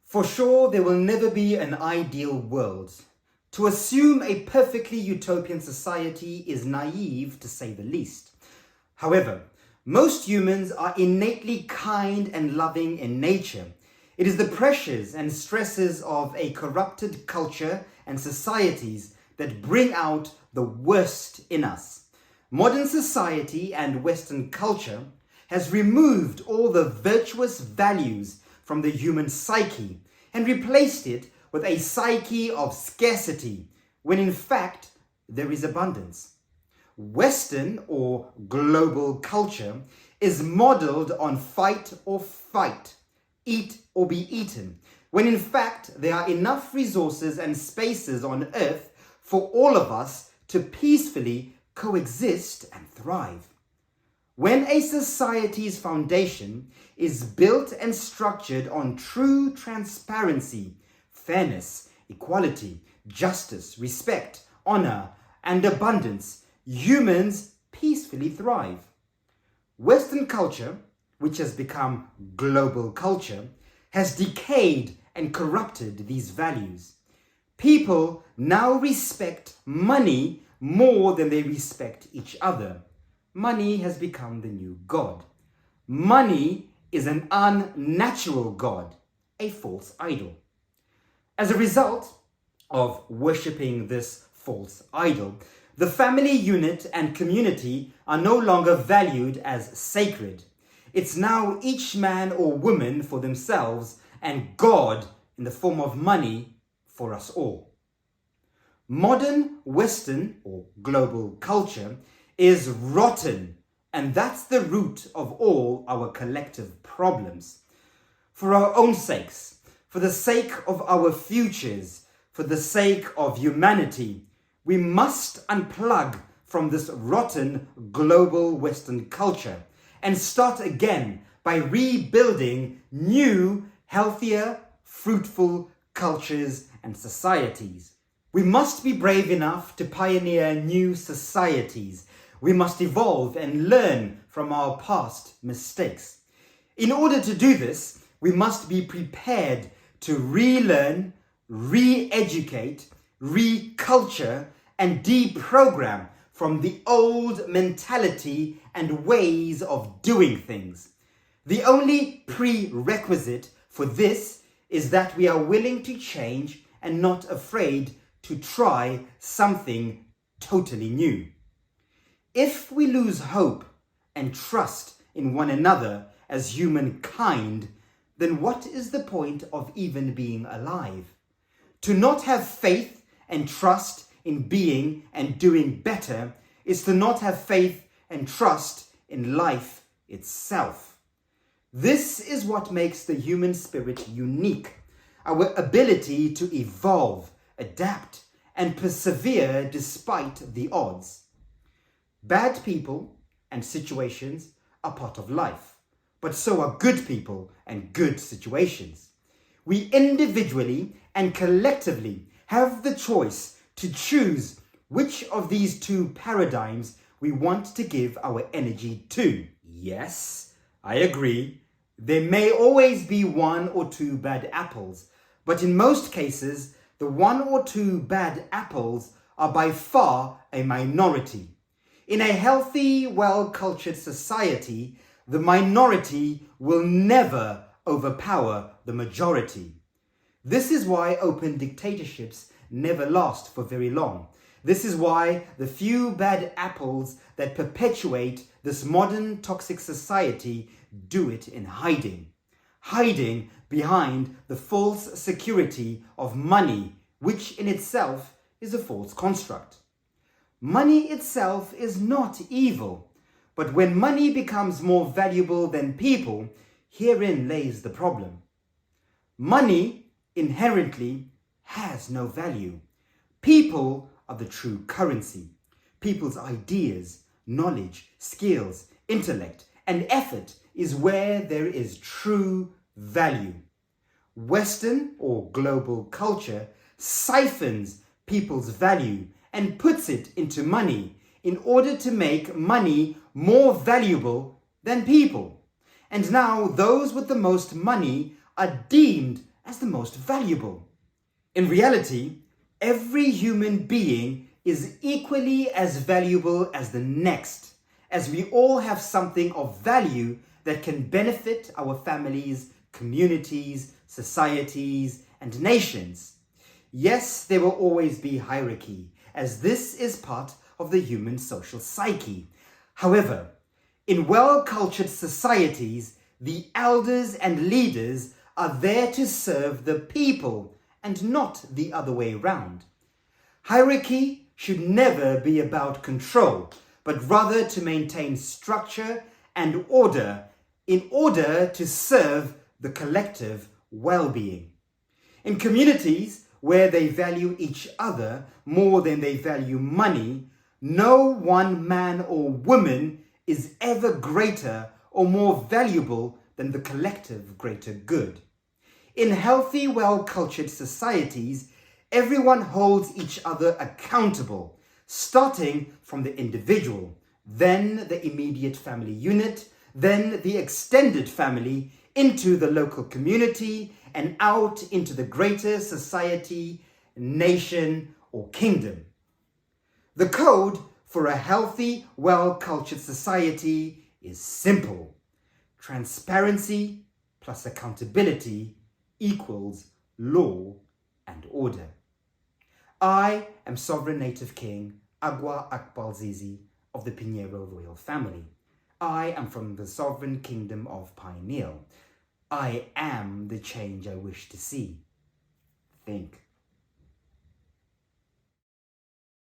For sure, there will never be an ideal world. To assume a perfectly utopian society is naive, to say the least. However, most humans are innately kind and loving in nature. It is the pressures and stresses of a corrupted culture and societies that bring out the worst in us. Modern society and Western culture has removed all the virtuous values from the human psyche and replaced it with a psyche of scarcity, when in fact there is abundance. Western or global culture is modeled on fight or fight, eat or be eaten, when in fact there are enough resources and spaces on earth for all of us to peacefully coexist and thrive. When a society's foundation is built and structured on true transparency, fairness, equality, justice, respect, honor, and abundance, humans peacefully thrive. Western culture, which has become global culture, has decayed and corrupted these values. People now respect money more than they respect each other. Money has become the new god. Money is an unnatural god, a false idol. As a result of worshipping this false idol, the family unit and community are no longer valued as sacred. It's now each man or woman for themselves and God in the form of money for us all. Modern Western or global culture is rotten, and that's the root of all our collective problems. For our own sakes, for the sake of our futures, for the sake of humanity, we must unplug from this rotten global Western culture and start again by rebuilding new, healthier, fruitful cultures and societies. We must be brave enough to pioneer new societies. We must evolve and learn from our past mistakes. In order to do this, we must be prepared to relearn, re-educate, reculture, and deprogram from the old mentality and ways of doing things. The only prerequisite for this is that we are willing to change and not afraid to try something totally new. If we lose hope and trust in one another as humankind, then what is the point of even being alive? To not have faith and trust in being and doing better is to not have faith and trust in life itself. This is what makes the human spirit unique, our ability to evolve, adapt, and persevere despite the odds. Bad people and situations are part of life, but so are good people and good situations. We individually and collectively have the choice to choose which of these two paradigms we want to give our energy to. Yes, I agree. There may always be one or two bad apples, but in most cases, the one or two bad apples are by far a minority. In a healthy, well-cultured society, the minority will never overpower the majority. This is why open dictatorships never last for very long. This is why the few bad apples that perpetuate this modern toxic society do it in hiding behind the false security of money, which in itself is a false construct. Money itself is not evil, but when money becomes more valuable than people, herein lays the problem. Money inherently has no value. People are the true currency. People's ideas, knowledge, skills, intellect, and effort is where there is true value. Western or global culture siphons people's value and puts it into money in order to make money more valuable than people. And now those with the most money are deemed as the most valuable. In reality, every human being is equally as valuable as the next, as we all have something of value that can benefit our families, communities, societies, and nations. Yes, there will always be hierarchy, as this is part of the human social psyche. However, in well-cultured societies, the elders and leaders are there to serve the people and not the other way around. Hierarchy should never be about control, but rather to maintain structure and order in order to serve the collective well-being. In communities where they value each other more than they value money, no one man or woman is ever greater or more valuable than the collective greater good. In healthy, well-cultured societies, everyone holds each other accountable, starting from the individual, then the immediate family unit, then the extended family, into the local community, and out into the greater society, nation, or kingdom. The code for a healthy, well-cultured society is simple. Transparency plus accountability equals law and order. I am Sovereign Native King Agua Akbalzizi of the Pinheiro royal family. I am from the Sovereign Kingdom of Pineal. I am the change I wish to see. Think.